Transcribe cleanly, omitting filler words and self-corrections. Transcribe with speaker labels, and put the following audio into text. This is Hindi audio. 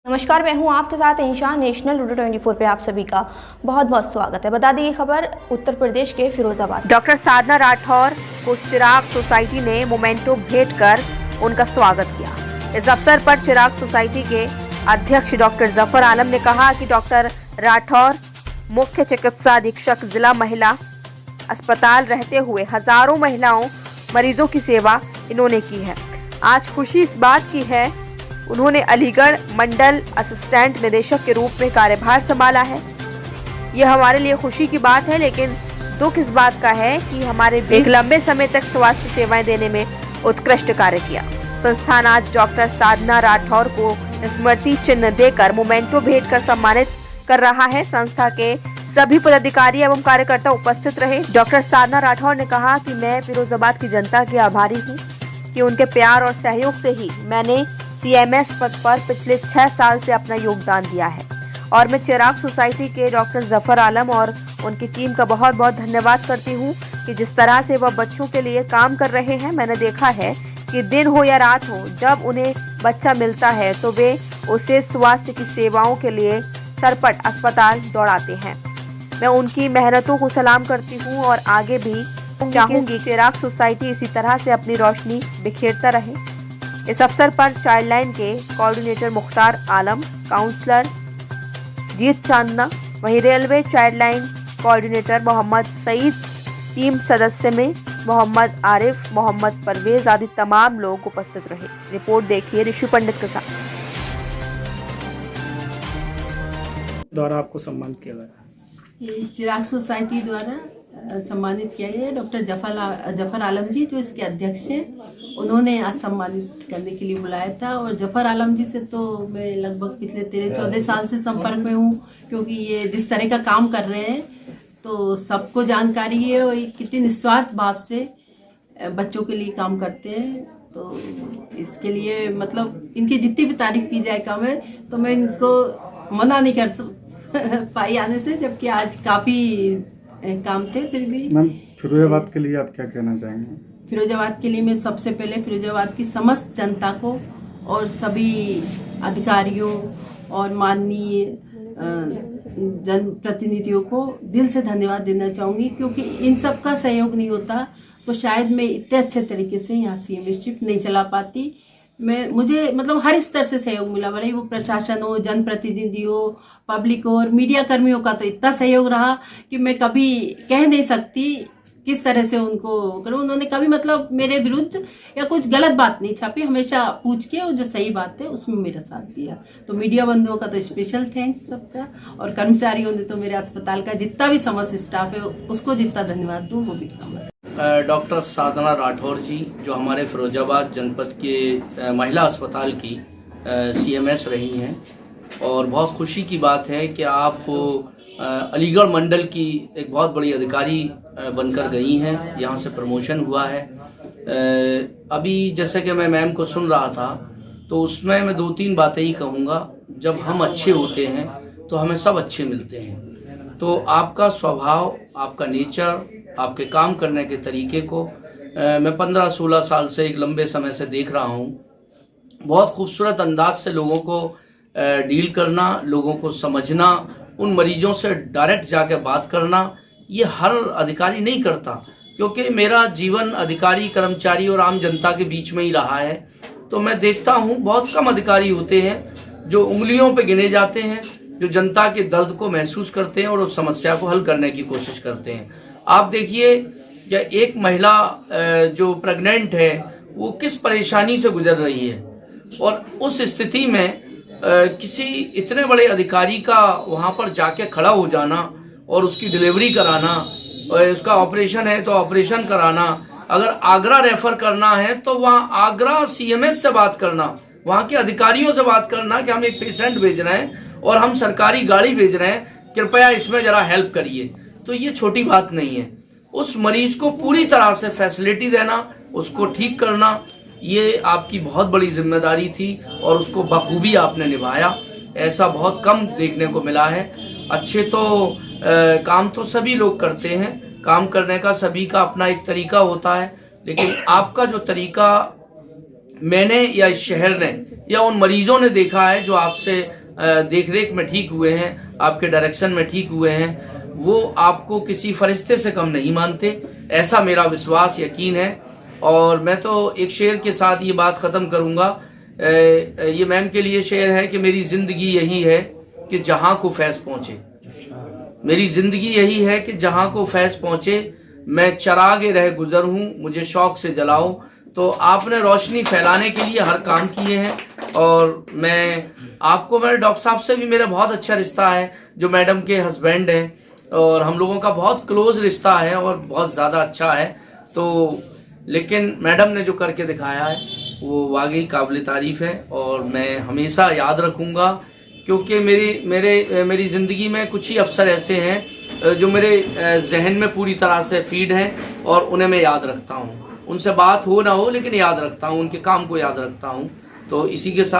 Speaker 1: नमस्कार, मैं हूं आपके साथ इंशान। नेशनल लूडो 24 पे आप सभी का बहुत बहुत स्वागत है। बता दें ये खबर उत्तर प्रदेश के फिरोजाबाद। डॉक्टर साधना राठौर को चिराग सोसाइटी ने मोमेंटो भेंट कर उनका स्वागत किया। इस अवसर पर चिराग सोसाइटी के अध्यक्ष डॉक्टर जफर आलम ने कहा कि डॉक्टर राठौर मुख्य चिकित्सा अधीक्षक जिला महिला अस्पताल रहते हुए हजारों महिलाओं मरीजों की सेवा इन्होंने की है। आज खुशी इस बात की है उन्होंने अलीगढ़ मंडल असिस्टेंट निदेशक के रूप में कार्यभार संभाला है। यह हमारे लिए खुशी की बात है, लेकिन दुख इस बात का है कि हमारे एक लंबे समय तक स्वास्थ्य सेवाएं देने में उत्कृष्ट कार्य किया। संस्थान आज डॉक्टर साधना राठौर को स्मृति चिन्ह देकर मोमेंटो भेंट कर सम्मानित कर रहा है। संस्था के सभी पदाधिकारी एवं कार्यकर्ता उपस्थित रहे। डॉक्टर साधना राठौर ने कहा कि मैं फिरोजाबाद की जनता की आभारी हूँ कि उनके प्यार और सहयोग से ही मैंने CMS पद पर पिछले 6 साल से अपना योगदान दिया है और मैं चिराग सोसाइटी के डॉक्टर जफर आलम और उनकी टीम का बहुत बहुत धन्यवाद करती हूं कि जिस तरह से वह बच्चों के लिए काम कर रहे हैं। मैंने देखा है कि दिन हो या रात हो, जब उन्हें बच्चा मिलता है तो वे उसे स्वास्थ्य की सेवाओं के लिए सरपट अस्पताल दौड़ाते हैं। मैं उनकी मेहनतों को सलाम करती हूँ और आगे भी चाहूंगी चिराग सोसाइटी इसी तरह से अपनी रोशनी बिखेरता रहे। इस अवसर पर चाइल्डलाइन के कोऑर्डिनेटर मुख्तार आलम, काउंसलर जीत चांदना, वहीं railway Childline coordinator Mohammad Saeed, team सदस्य में मोहम्मद आरिफ, मोहम्मद परवेज आदि तमाम लोग उपस्थित रहे। रिपोर्ट देखिए ऋषि पंडित के साथ।
Speaker 2: द्वारा आपको सम्मानित किया गया।
Speaker 3: ये चिराग सोसाइटी द्वारा सम्मानित किया गया डॉक्टर जफर आलम जी, जो इसके अध्यक्ष हैं। उन्होंने आज सम्मानित करने के लिए बुलाया था और जफर आलम जी से तो मैं लगभग पिछले 13-14 साल से संपर्क में हूँ, क्योंकि ये जिस तरह का काम कर रहे हैं तो सबको जानकारी है और ये कितने निस्वार्थ भाव से बच्चों के लिए काम करते हैं। तो इसके लिए मतलब इनकी जितनी भी तारीफ की जाए कम है, तो मैं इनको मना नहीं कर पाई आने से, जबकि आज काफ़ी काम थे। फिर भी
Speaker 2: मैम, फिरोजाबाद के लिए आप क्या कहना चाहेंगे?
Speaker 3: फिरोजाबाद के लिए मैं सबसे पहले फिरोजाबाद की समस्त जनता को और सभी अधिकारियों और माननीय जनप्रतिनिधियों को दिल से धन्यवाद देना चाहूँगी, क्योंकि इन सब का सहयोग नहीं होता तो शायद मैं इतने अच्छे तरीके से यहाँ CMS शिफ्ट नहीं चला पाती। मुझे मतलब हर स्तर से सहयोग मिला, भले वो प्रशासन हो, जनप्रतिनिधि हो, पब्लिक हो और मीडिया कर्मियों का तो इतना सहयोग रहा कि मैं कभी कह नहीं सकती किस तरह से उनको करूँ। उन्होंने कभी मतलब मेरे विरुद्ध या कुछ गलत बात नहीं छापी, हमेशा पूछ के और जो सही बात है उसमें मेरा साथ दिया। तो मीडिया बंधुओं का तो स्पेशल थैंक्स सबका, और कर्मचारियों ने तो मेरे अस्पताल का जितना भी समस्त स्टाफ है उसको जितना धन्यवाद दूँ वो भी कम है।
Speaker 4: डॉक्टर साधना राठौर जी, जो हमारे फिरोजाबाद जनपद के महिला अस्पताल की CMS रही हैं, और बहुत खुशी की बात है कि आप अलीगढ़ मंडल की एक बहुत बड़ी अधिकारी बनकर गई हैं। यहाँ से प्रमोशन हुआ है। अभी जैसे कि मैं मैम को सुन रहा था तो उसमें मैं 2-3 बातें ही कहूँगा। जब हम अच्छे होते हैं तो हमें सब अच्छे मिलते हैं। तो आपका स्वभाव, आपका नेचर, आपके काम करने के तरीके को मैं 15-16 साल से एक लंबे समय से देख रहा हूँ। बहुत खूबसूरत अंदाज से लोगों को डील करना, लोगों को समझना, उन मरीजों से डायरेक्ट जाके बात करना, ये हर अधिकारी नहीं करता। क्योंकि मेरा जीवन अधिकारी, कर्मचारी और आम जनता के बीच में ही रहा है, तो मैं देखता हूँ बहुत कम अधिकारी होते हैं जो उंगलियों पे गिने जाते हैं, जो जनता के दर्द को महसूस करते हैं और उस समस्या को हल करने की कोशिश करते हैं। आप देखिए कि एक महिला जो प्रेग्नेंट है वो किस परेशानी से गुजर रही है, और उस स्थिति में किसी इतने बड़े अधिकारी का वहाँ पर जाके खड़ा हो जाना और उसकी डिलीवरी कराना, और उसका ऑपरेशन है तो ऑपरेशन कराना, अगर आगरा रेफर करना है तो वहाँ आगरा CMS से बात करना, वहाँ के अधिकारियों से बात करना कि हम एक पेशेंट भेज रहे हैं और हम सरकारी गाड़ी भेज रहे हैं, कृपया इसमें ज़रा हेल्प करिए। तो ये छोटी बात नहीं है। उस मरीज को पूरी तरह से फैसिलिटी देना, उसको ठीक करना, ये आपकी बहुत बड़ी जिम्मेदारी थी और उसको बखूबी आपने निभाया। ऐसा बहुत कम देखने को मिला है। अच्छे तो काम तो सभी लोग करते हैं, काम करने का सभी का अपना एक तरीका होता है, लेकिन आपका जो तरीका मैंने या इस शहर ने या उन मरीजों ने देखा है जो आपसे देखरेख में ठीक हुए हैं, आपके डायरेक्शन में ठीक हुए हैं, वो आपको किसी फरिश्ते से कम नहीं मानते, ऐसा मेरा विश्वास यकीन है। और मैं तो एक शेर के साथ ये बात ख़त्म करूँगा। ये मैम के लिए शेर है कि मेरी ज़िंदगी यही है कि जहाँ को फैज़ पहुँचे। मेरी ज़िंदगी यही है कि जहाँ को फैज़ पहुँचे, मैं चरागे रह गुज़र हूँ, मुझे शौक़ से जलाओ। तो आपने रोशनी फैलाने के लिए हर काम किए हैं। और मेरे डॉक्टर साहब से भी मेरा बहुत अच्छा रिश्ता है, जो मैडम के हस्बैंड हैं, और हम लोगों का बहुत क्लोज़ रिश्ता है और बहुत ज़्यादा अच्छा है। तो लेकिन मैडम ने जो करके दिखाया है वो वाकई काबिल तारीफ़ है और मैं हमेशा याद रखूँगा, क्योंकि मेरी ज़िंदगी में कुछ ही अवसर ऐसे हैं जो मेरे जहन में पूरी तरह से फीड हैं और उन्हें मैं याद रखता हूँ। उनसे बात हो ना हो लेकिन याद रखता हूँ, उनके काम को याद रखता हूँ। तो इसी के साथ